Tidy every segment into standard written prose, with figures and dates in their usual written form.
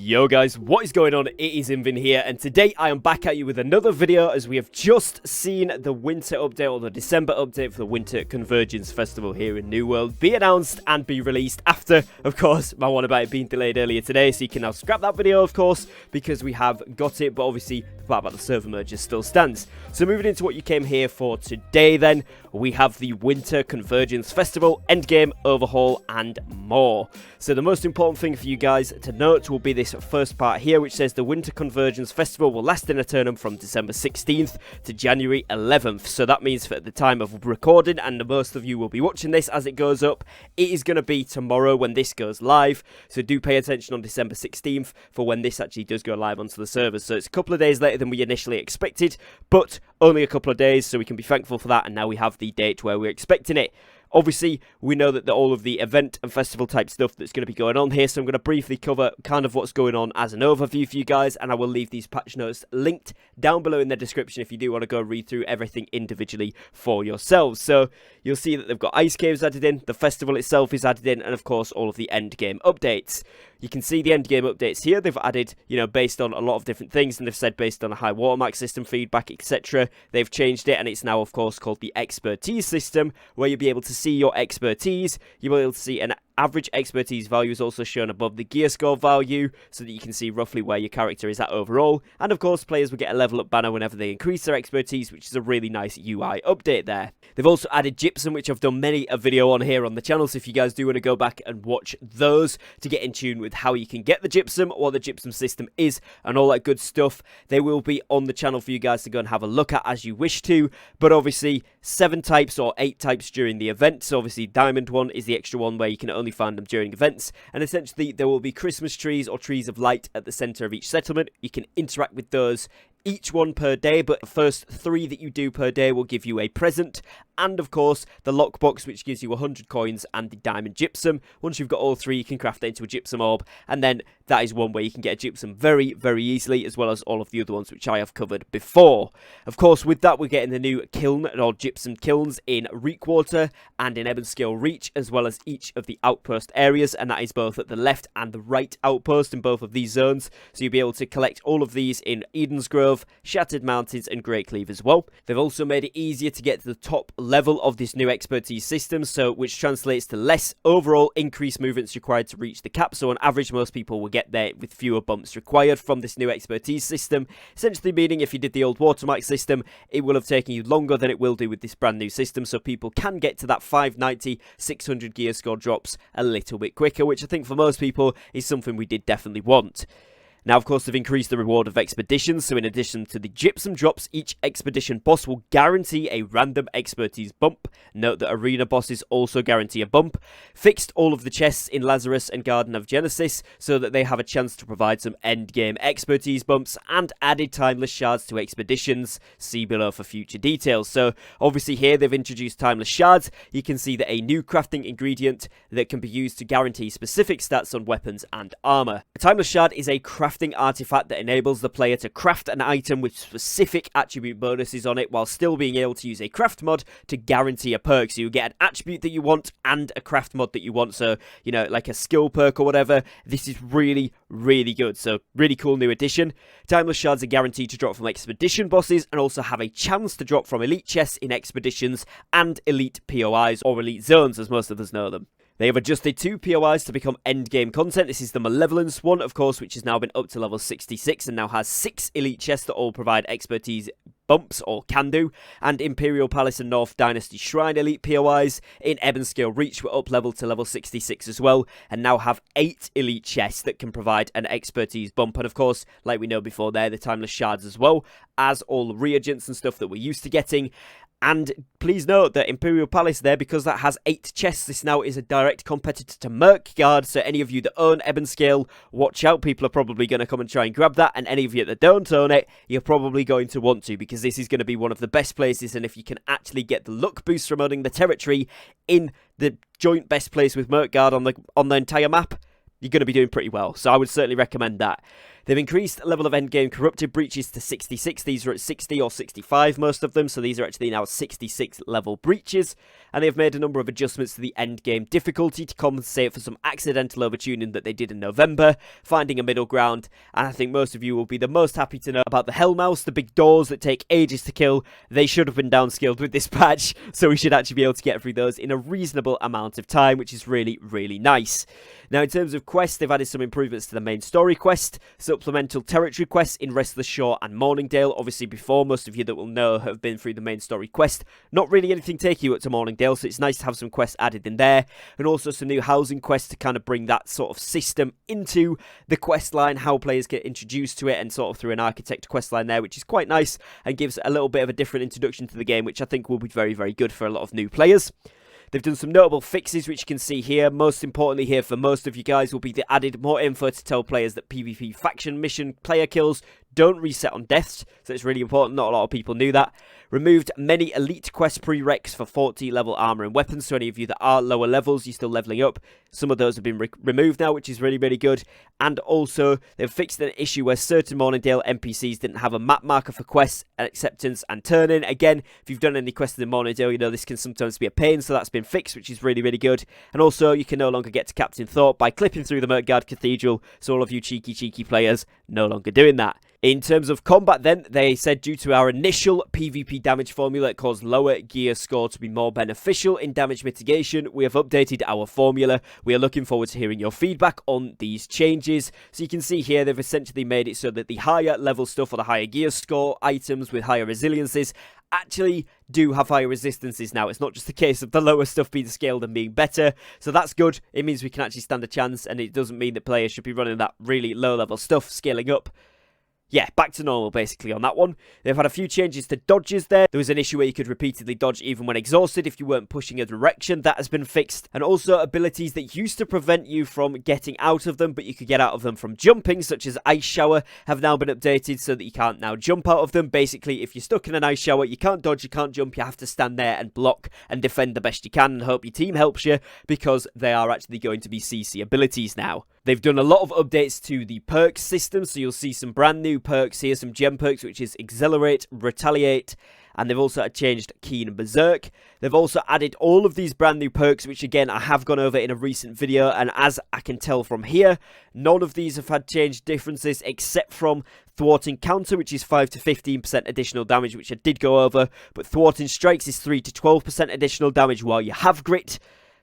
Yo guys, what is going on? It is Invin here, and today I am back at you with another video as we have just seen the winter update, or the December update for the Winter Convergence Festival here in New World be announced and be released after, of course, my one about it being delayed earlier today, so you can now scrap that video, of course, because we have got it, but obviously the part about the server merger still stands. So moving into what you came here for today then, we have the Winter Convergence Festival, Endgame, Overhaul, and more. So the most important thing for you guys to note will be this first part here, which says the Winter Convergence Festival will last in Eternum from December 16th to January 11th. So that means at the time of recording, and most of you will be watching this as it goes up, it is going to be tomorrow when this goes live. So do pay attention on December 16th for when this actually does go live onto the servers. So it's a couple of days later than we initially expected, but only a couple of days, so we can be thankful for that, and now we have the date where we're expecting it. Obviously, we know that all of the event and festival type stuff that's going to be going on here, so I'm going to briefly cover kind of what's going on as an overview for you guys, and I will leave these patch notes linked down below in the description if you do want to go read through everything individually for yourselves. So you'll see that they've got ice caves added in, the festival itself is added in, and of course all of the endgame updates. You can see the endgame updates here. They've added, based on a lot of different things, and they've said based on a high watermark system feedback, etc. They've changed it, and it's now, of course, called the expertise system, where you'll be able to see your expertise. You'll be able to see an average expertise value is also shown above the gear score value, so that you can see roughly where your character is at overall. And of course, players will get a level up banner whenever they increase their expertise, which is a really nice UI update there. They've also added gypsum, which I've done many a video on here on the channel, so if you guys do want to go back and watch those to get in tune with how you can get the gypsum, what the gypsum system is, and all that good stuff, they will be on the channel for you guys to go and have a look at as you wish to. But obviously 7 types or 8 types during the event, so obviously diamond one is the extra one where you can only find them during events, and essentially there will be Christmas trees or trees of light at the center of each settlement. You can interact with those, each one per day, but the first 3 that you do per day will give you a present, and of course the lockbox, which gives you 100 coins and the diamond gypsum. Once you've got all 3, you can craft it into a gypsum orb, and then that is one way you can get a gypsum very, very easily, as well as all of the other ones which I have covered before. Of course, with that we're getting the new kiln or gypsum kilns in Reekwater and in Ebonscale Reach, as well as each of the outpost areas, and that is both at the left and the right outpost in both of these zones. So you'll be able to collect all of these in Eden's Grove, Shattered Mountains, and Greatcleave as well. They've also made it easier to get to the top level of this new expertise system, so which translates to less overall increased movements required to reach the cap. So on average, most people will get there with fewer bumps required from this new expertise system, essentially meaning if you did the old watermark system, it will have taken you longer than it will do with this brand new system, so people can get to that 590, 600 gear score drops a little bit quicker, which I think for most people is something we did definitely want. Now, of course, they've increased the reward of expeditions, so in addition to the gypsum drops, each expedition boss will guarantee a random expertise bump. Note that arena bosses also guarantee a bump. Fixed all of the chests in Lazarus and Garden of Genesis, so that they have a chance to provide some endgame expertise bumps, and added timeless shards to expeditions. See below for future details. So, obviously here they've introduced timeless shards. You can see that a new crafting ingredient that can be used to guarantee specific stats on weapons and armor. A timeless shard is a crafting artifact that enables the player to craft an item with specific attribute bonuses on it, while still being able to use a craft mod to guarantee a perk. So you get an attribute that you want and a craft mod that you want, so like a skill perk or whatever. This is really, really good, so really cool new addition. Timeless shards are guaranteed to drop from expedition bosses, and also have a chance to drop from elite chests in expeditions and elite POIs, or elite zones as most of us know them. They have adjusted 2 POIs to become endgame content. This is the Malevolence one, of course, which has now been up to level 66 and now has 6 elite chests that all provide expertise bumps, or can do, and Imperial Palace and North Dynasty Shrine elite POIs. In Ebonscale Reach were up leveled to level 66 as well, and now have 8 elite chests that can provide an expertise bump, and of course, like we know before there, the timeless shards as well, as all the reagents and stuff that we're used to getting. And please note that Imperial Palace there, because that has 8 chests, this now is a direct competitor to Merkgard, so any of you that own Ebonscale, watch out, people are probably going to come and try and grab that, and any of you that don't own it, you're probably going to want to, because this is going to be one of the best places, and if you can actually get the luck boost from owning the territory in the joint best place with Merkgard on the entire map, you're going to be doing pretty well, so I would certainly recommend that. They've increased level of endgame corrupted breaches to 66. These are at 60 or 65, most of them, so these are actually now 66 level breaches. And they've made a number of adjustments to the endgame difficulty to compensate for some accidental overtuning that they did in November, finding a middle ground. And I think most of you will be the most happy to know about the Hellmouse, the big doors that take ages to kill. They should have been downscaled with this patch, so we should actually be able to get through those in a reasonable amount of time, which is really, really nice. Now, in terms of quests, they've added some improvements to the main story quest, supplemental territory quests in Restless Shore and Morningdale. Obviously, before, most of you that will know have been through the main story quest. Not really anything taking you up to Morningdale, so it's nice to have some quests added in there. And also some new housing quests to kind of bring that sort of system into the quest line, how players get introduced to it, and sort of through an architect quest line there, which is quite nice and gives a little bit of a different introduction to the game, which I think will be very, very good for a lot of new players. They've done some notable fixes, which you can see here. Most importantly here for most of you guys will be the added more info to tell players that PvP faction mission player kills don't reset on deaths, so it's really important. Not a lot of people knew that. Removed many elite quest prereqs for 40 level armor and weapons, so any of you that are lower levels, you're still leveling up. Some of those have been removed now, which is really, really good. And also, they've fixed an issue where certain Morningdale NPCs didn't have a map marker for quests, acceptance, and turn-in. Again, if you've done any quests in Morningdale, you know this can sometimes be a pain, so that's been fixed, which is really, really good. And also, you can no longer get to Captain Thorpe by clipping through the Mirkgard Cathedral, so all of you cheeky players no longer doing that. In terms of combat then, they said due to our initial PvP damage formula, it caused lower gear score to be more beneficial in damage mitigation. We have updated our formula. We are looking forward to hearing your feedback on these changes. So you can see here, they've essentially made it so that the higher level stuff or the higher gear score items with higher resiliences actually do have higher resistances now. It's not just the case of the lower stuff being scaled and being better. So that's good. It means we can actually stand a chance, and it doesn't mean that players should be running that really low level stuff scaling up. Yeah, back to normal basically on that one. They've had a few changes to dodges there. There was an issue where you could repeatedly dodge even when exhausted if you weren't pushing a direction. That has been fixed. And also abilities that used to prevent you from getting out of them, but you could get out of them from jumping, such as Ice Shower, have now been updated so that you can't now jump out of them. Basically, if you're stuck in an Ice Shower, you can't dodge, you can't jump, you have to stand there and block and defend the best you can and hope your team helps you, because they are actually going to be CC abilities now. They've done a lot of updates to the perk system, so you'll see some brand new perks here, some gem perks, which is Accelerate, Retaliate, and they've also changed Keen and Berserk. They've also added all of these brand new perks, which again, I have gone over in a recent video, and as I can tell from here, none of these have had changed differences except from Thwarting Counter, which is 5 to 15% additional damage, which I did go over, but Thwarting Strikes is 3 to 12% additional damage while you have Grit.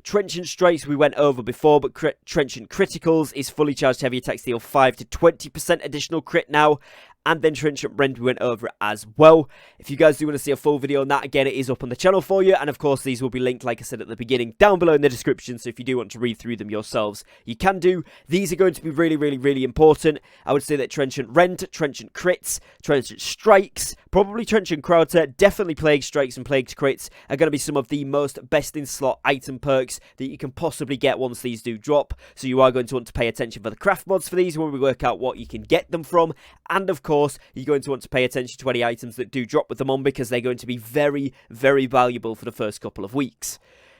Trenchant Strikes we went over before, but Trenchant Criticals is fully charged heavy attacks deal 5 to 20% additional crit now. And then Trenchant Rend we went over as well. If you guys do want to see a full video on that, again, it is up on the channel for you. And of course, these will be linked, like I said at the beginning, down below in the description. So if you do want to read through them yourselves, you can do. These are going to be really, really important. I would say that Trenchant Rend, Trenchant Crits, Trenchant Strikes, probably Trenchant Crowter, definitely Plague Strikes and Plague Crits are going to be some of the most best in slot item perks that you can possibly get once these do drop. So you are going to want to pay attention for the craft mods for these when we work out what you can get them from. And of course, you're going to want to pay attention to any items that do drop with them on, because they're going to be very, very valuable for the first couple of weeks.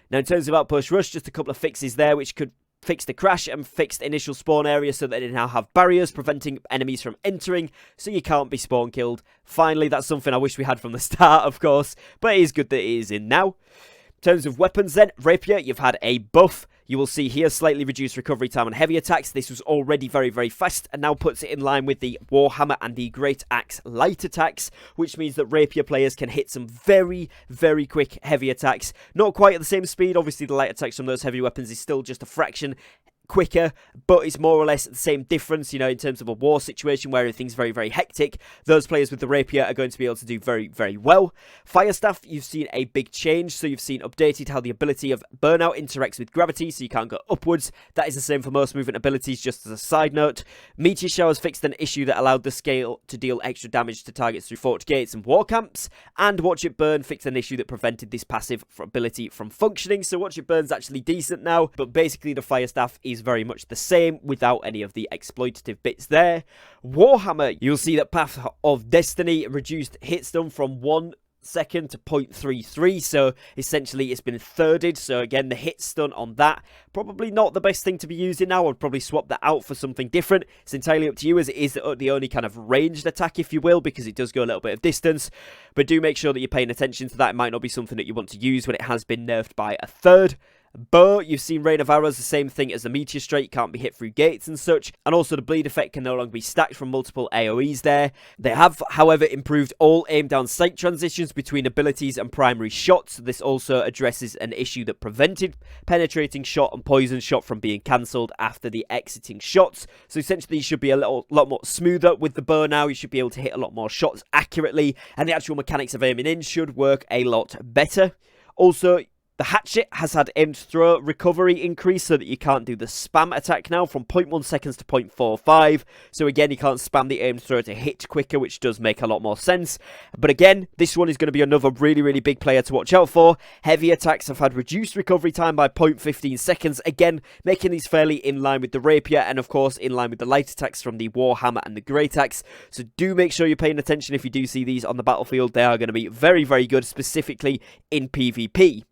Now, in terms of Outpost Rush, just a couple of fixes there, which could fix the crash and fix the initial spawn area so that they now have barriers preventing enemies from entering, so you can't be spawn killed. Finally, that's something I wish we had from the start, of course, but it is good that it is in now. In terms of weapons then, Rapier, you've had a buff. You will see here slightly reduced recovery time on heavy attacks. This was already very, very fast and now puts it in line with the Warhammer and the Great Axe light attacks, which means that Rapier players can hit some very, very quick heavy attacks. Not quite at the same speed. Obviously, the light attacks from those heavy weapons is still just a fraction quicker, but it's more or less the same difference, you know, in terms of a war situation where everything's very, very hectic. Those players with the Rapier are going to be able to do very, very well. Firestaff, you've seen a big change, so you've seen updated how the ability of Burnout interacts with gravity, so you can't go upwards. That is the same for most movement abilities, just as a side note. Meteor Showers fixed an issue that allowed the scale to deal extra damage to targets through fort gates and war camps, and Watch It Burn fixed an issue that prevented this passive ability from functioning, so Watch It Burn's actually decent now, but basically the Firestaff is very much the same without any of the exploitative bits there. Warhammer, you'll see that Path of Destiny reduced hit stun from 1 second to 0.33, so essentially it's been thirded. So again, the hit stun on that, probably not the best thing to be using now. I'd probably swap that out for something different. It's entirely up to you, as it is the only kind of ranged attack, if you will, because it does go a little bit of distance. But do make sure that you're paying attention to that. It might not be something that you want to use when it has been nerfed by a third. Bow, you've seen Rain of Arrows, the same thing as the Meteor Strike, can't be hit through gates and such, and also the bleed effect can no longer be stacked from multiple AoEs there. They have, however, improved all aim down sight transitions between abilities and primary shots. This also addresses an issue that prevented penetrating shot and poison shot from being cancelled after the exiting shots. So essentially you should be a lot more smoother with the bow now. You should be able to hit a lot more shots accurately, and the actual mechanics of aiming in should work a lot better. Also, the hatchet has had aimed throw recovery increase so that you can't do the spam attack now from 0.1 seconds to 0.45. So again, you can't spam the aimed throw to hit quicker, which does make a lot more sense. But again, this one is going to be another really big player to watch out for. Heavy attacks have had reduced recovery time by 0.15 seconds. Again, making these fairly in line with the rapier, and of course in line with the light attacks from the warhammer and the great axe. So do make sure you're paying attention if you do see these on the battlefield. They are going to be very good, specifically in PvP.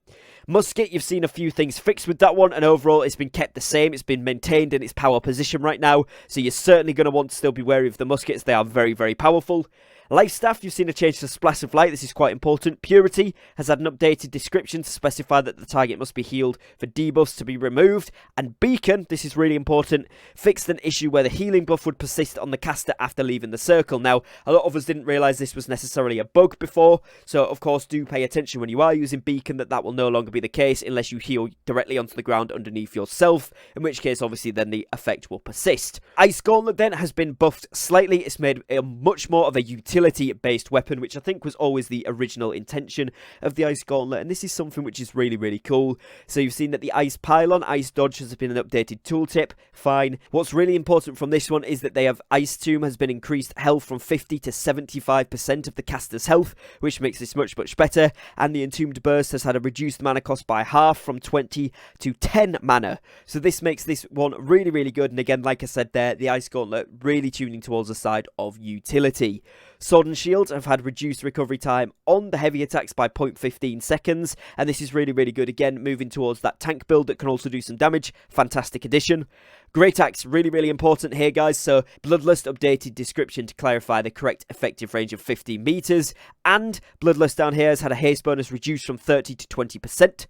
Musket, you've seen a few things fixed with that one, and overall it's been kept the same. It's been maintained in its power position right now, so you're certainly going to want to still be wary of the muskets. They are very powerful. Life Staff, you've seen a change to Splash of Light. This is quite important. Purity has had an updated description to specify that the target must be healed for debuffs to be removed. And Beacon, this is really important, fixed an issue where the healing buff would persist on the caster after leaving the circle. Now, a lot of us didn't realise this was necessarily a bug before, so of course do pay attention when you are using Beacon that will no longer be the case unless you heal directly onto the ground underneath yourself, in which case obviously then the effect will persist. Ice Gauntlet then has been buffed slightly. It's made a much more of a utility-based weapon, which I think was always the original intention of the Ice Gauntlet, and this is something which is really cool. So you've seen that the Ice Pylon, Ice Dodge has been an updated tooltip, fine. What's really important from this one is that they have Ice Tomb has been increased health from 50 to 75% of the caster's health, which makes this much better, and the Entombed Burst has had a reduced mana cost by half from 20 to 10 mana. So this makes this one really good, and again, like I said there, the Ice Gauntlet really tuning towards the side of utility. Sword and Shield have had reduced recovery time on the heavy attacks by 0.15 seconds, and this is really good. Again, moving towards that tank build that can also do some damage. Fantastic addition. Great Axe, really important here, guys. So, Bloodlust updated description to clarify the correct effective range of 15 meters, and Bloodlust down here has had a haste bonus reduced from 30 to 20%.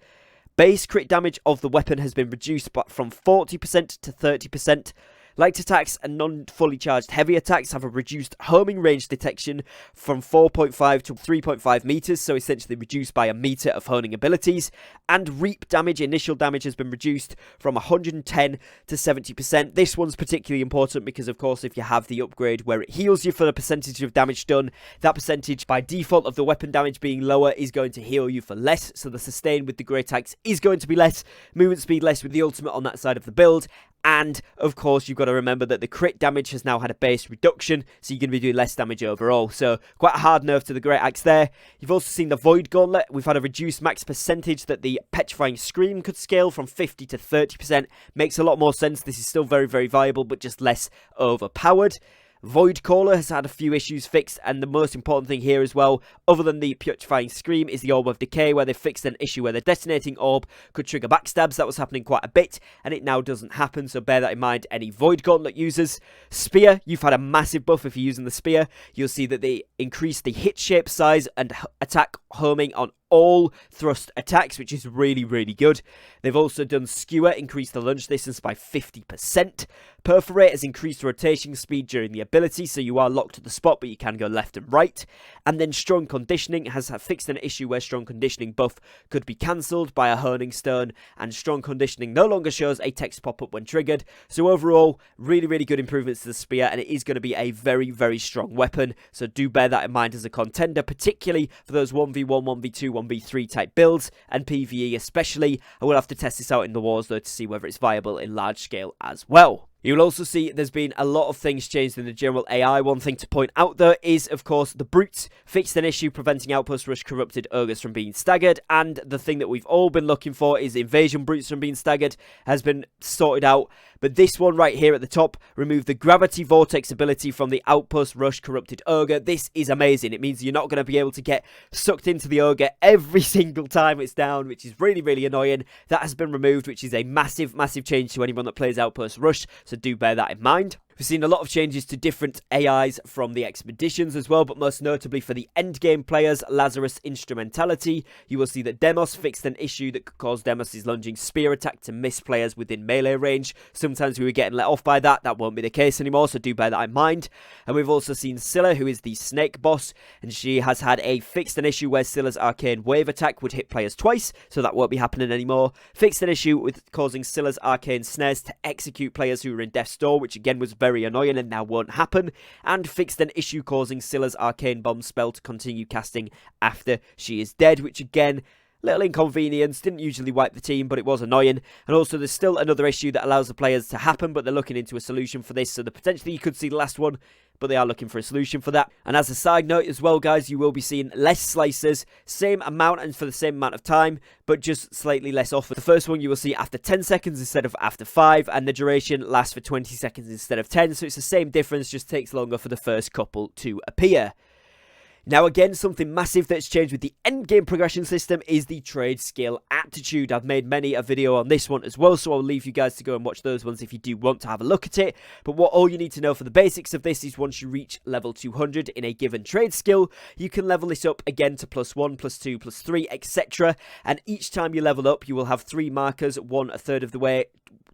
Base crit damage of the weapon has been reduced from 40% to 30%. Light attacks and non-fully charged heavy attacks have a reduced homing range detection from 4.5 to 3.5 meters, so essentially reduced by a meter of honing abilities. And reap damage, initial damage, has been reduced from 110 to 70%. This one's particularly important because, of course, if you have the upgrade where it heals you for the percentage of damage done, that percentage by default of the weapon damage being lower is going to heal you for less. So the sustain with the Great Axe is going to be less, movement speed less with the ultimate on that side of the build. And, of course, you've got to remember that the crit damage has now had a base reduction, so you're going to be doing less damage overall. So, quite a hard nerf to the Great Axe there. You've also seen the Void Gauntlet. We've had a reduced max percentage that the Petrifying Scream could scale from 50 to 30%. Makes a lot more sense. This is still very viable, but just less overpowered. Void Caller has had a few issues fixed, and the most important thing here as well, other than the Petrifying Scream, is the Orb of Decay, where they fixed an issue where the detonating orb could trigger backstabs. That was happening quite a bit, and it now doesn't happen, so bear that in mind, any Void Gauntlet users. Spear, you've had a massive buff if you're using the Spear. You'll see that they increased the hit shape size and attack homing on all thrust attacks, which is really good. They've also done Skewer, increased the lunge distance by 50%. Perforate has increased rotation speed during the ability, so you are locked at the spot, but you can go left and right. And then Strong Conditioning has fixed an issue where Strong Conditioning buff could be cancelled by a Honing Stone, and Strong Conditioning no longer shows a text pop-up when triggered. So overall, really good improvements to the Spear, and it is going to be a very strong weapon, so do bear that in mind as a contender, particularly for those 1v1, 1v2, 1v3 type builds, and PvE especially. I will have to test this out in the wars though to see whether it's viable in large scale as well. You'll also see there's been a lot of things changed in the general AI. One thing to point out though is, of course, the Brutes fixed an issue preventing Outpost Rush corrupted ogres from being staggered, and the thing that we've all been looking for is Invasion Brutes from being staggered has been sorted out. But this one right here at the top, remove the gravity vortex ability from the Outpost Rush Corrupted Ogre. This is amazing. It means you're not going to be able to get sucked into the Ogre every single time it's down, which is really, really annoying. That has been removed, which is a massive, massive change to anyone that plays Outpost Rush, so do bear that in mind. We've seen a lot of changes to different AIs from the expeditions as well, but most notably for the endgame players, Lazarus Instrumentality. You will see that Demos fixed an issue that could cause Demos' lunging spear attack to miss players within melee range. Sometimes we were getting let off by that. That won't be the case anymore, so do bear that in mind. And we've also seen Scylla, who is the snake boss, and she has had fixed an issue where Scylla's arcane wave attack would hit players twice, so that won't be happening anymore. Fixed an issue with causing Scylla's arcane snares to execute players who were in death's door, which again was very annoying and now won't happen, and fixed an issue causing Scylla's arcane bomb spell to continue casting after she is dead, which again, little inconvenience, didn't usually wipe the team, but it was annoying. And also there's still another issue that allows the players to happen, but they're looking into a solution for this, so that potentially you could see the last one, but they are looking for a solution for that. And as a side note as well, guys, you will be seeing less slices, same amount and for the same amount of time, but just slightly less often. The first one you will see after 10 seconds instead of after 5, and the duration lasts for 20 seconds instead of 10, so it's the same difference, just takes longer for the first couple to appear. Now again, something massive that's changed with the endgame progression system is the trade skill Aptitude. I've made many a video on this one as well, so I'll leave you guys to go and watch those ones if you do want to have a look at it. But what all you need to know for the basics of this is once you reach level 200 in a given trade skill, you can level this up again to +1, +2, +3, etc. And each time you level up, you will have 3 markers, one a third of the way,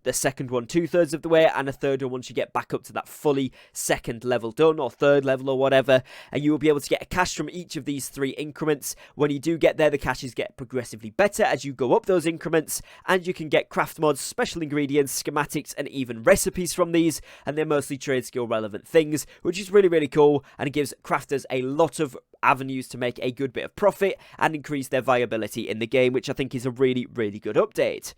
the second one 2/3 of the way, and a third one once you get back up to that fully second level done, or third level or whatever, and you will be able to get a cache from each of these 3 increments. When you do get there, the caches get progressively better as you go up those increments, and you can get craft mods, special ingredients, schematics, and even recipes from these, and they're mostly trade skill relevant things, which is really, really cool, and it gives crafters a lot of avenues to make a good bit of profit and increase their viability in the game, which I think is a really, really good update.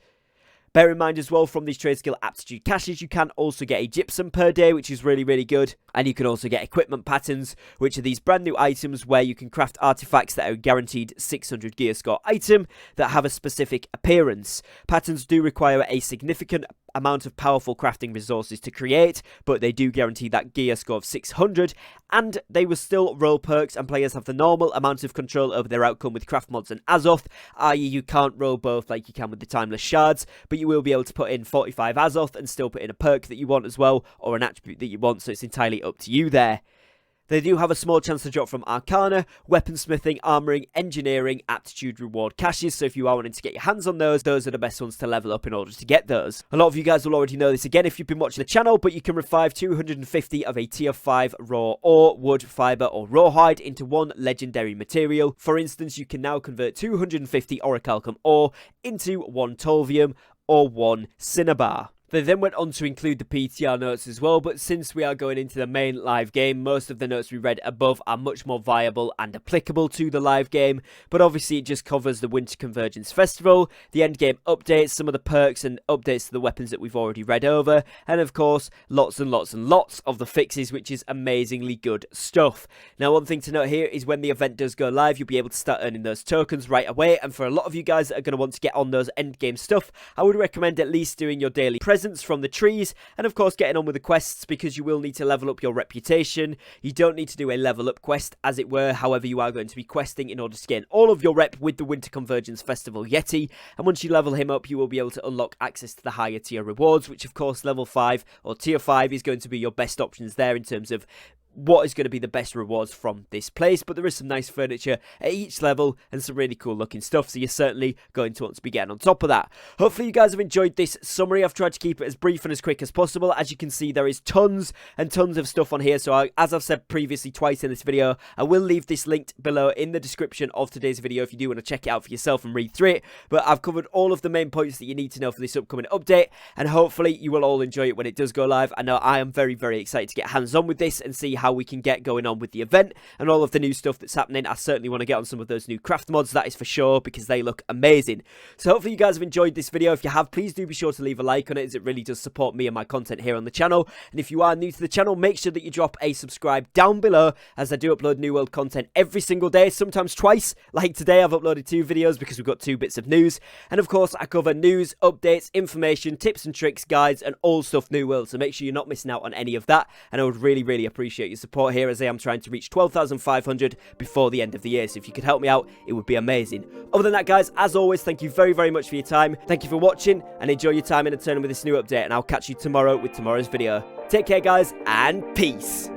Bear in mind as well, from these trade skill Aptitude caches, you can also get a gypsum per day, which is really, really good. And you can also get equipment patterns, which are these brand new items where you can craft artifacts that are guaranteed 600 gear score item that have a specific appearance. Patterns do require a significant amount of powerful crafting resources to create, but they do guarantee that gear score of 600, and they will still roll perks, and players have the normal amount of control over their outcome with craft mods and Azoth, i.e. you can't roll both like you can with the timeless shards, but you will be able to put in 45 Azoth and still put in a perk that you want as well, or an attribute that you want, so it's entirely up to you there. They do have a small chance to drop from Arcana, Weaponsmithing, Armoring, Engineering, Aptitude reward caches, so if you are wanting to get your hands on those are the best ones to level up in order to get those. A lot of you guys will already know this again if you've been watching the channel, but you can revive 250 of a tier 5 raw ore, wood, fibre or rawhide into one legendary material. For instance, you can now convert 250 orichalcum ore into 1 tolvium or 1 cinnabar. They then went on to include the PTR notes as well, but since we are going into the main live game, most of the notes we read above are much more viable and applicable to the live game, but obviously it just covers the Winter Convergence Festival, the endgame updates, some of the perks and updates to the weapons that we've already read over, and of course, lots and lots and lots of the fixes, which is amazingly good stuff. Now, one thing to note here is when the event does go live, you'll be able to start earning those tokens right away, and for a lot of you guys that are going to want to get on those endgame stuff, I would recommend at least doing your daily presents from the trees, and of course getting on with the quests, because you will need to level up your reputation. You don't need to do a level up quest as it were, however you are going to be questing in order to gain all of your rep with the Winter Convergence Festival Yeti, and once you level him up you will be able to unlock access to the higher tier rewards, which of course level 5 or tier 5 is going to be your best options there in terms of what is going to be the best rewards from this place. But there is some nice furniture at each level and some really cool looking stuff, so you're certainly going to want to be getting on top of that. Hopefully you guys have enjoyed this summary. I've tried to keep it as brief and as quick as possible. As you can see, there is tons and tons of stuff on here, so as I've said previously twice in this video, I will leave this linked below in the description of today's video if you do want to check it out for yourself and read through it. But I've covered all of the main points that you need to know for this upcoming update, and hopefully you will all enjoy it when it does go live. I know I am very, very excited to get hands on with this and see how we can get going on with the event and all of the new stuff that's happening. I certainly want to get on some of those new craft mods, that is for sure, because they look amazing. So hopefully you guys have enjoyed this video. If you have, please do be sure to leave a like on it, as it really does support me and my content here on the channel. And if you are new to the channel, make sure that you drop a subscribe down below, as I do upload New World content every single day, sometimes twice. Like today, I've uploaded 2 videos because we've got 2 bits of news. And of course, I cover news, updates, information, tips and tricks, guides, and all stuff New World. So make sure you're not missing out on any of that. And I would really appreciate your support here, as I am trying to reach 12,500 before the end of the year. So if you could help me out, it would be amazing. Other than that, guys, as always, thank you very much for your time. Thank you for watching, and enjoy your time in Eternal with this new update. And I'll catch you tomorrow with tomorrow's video. Take care, guys, and peace.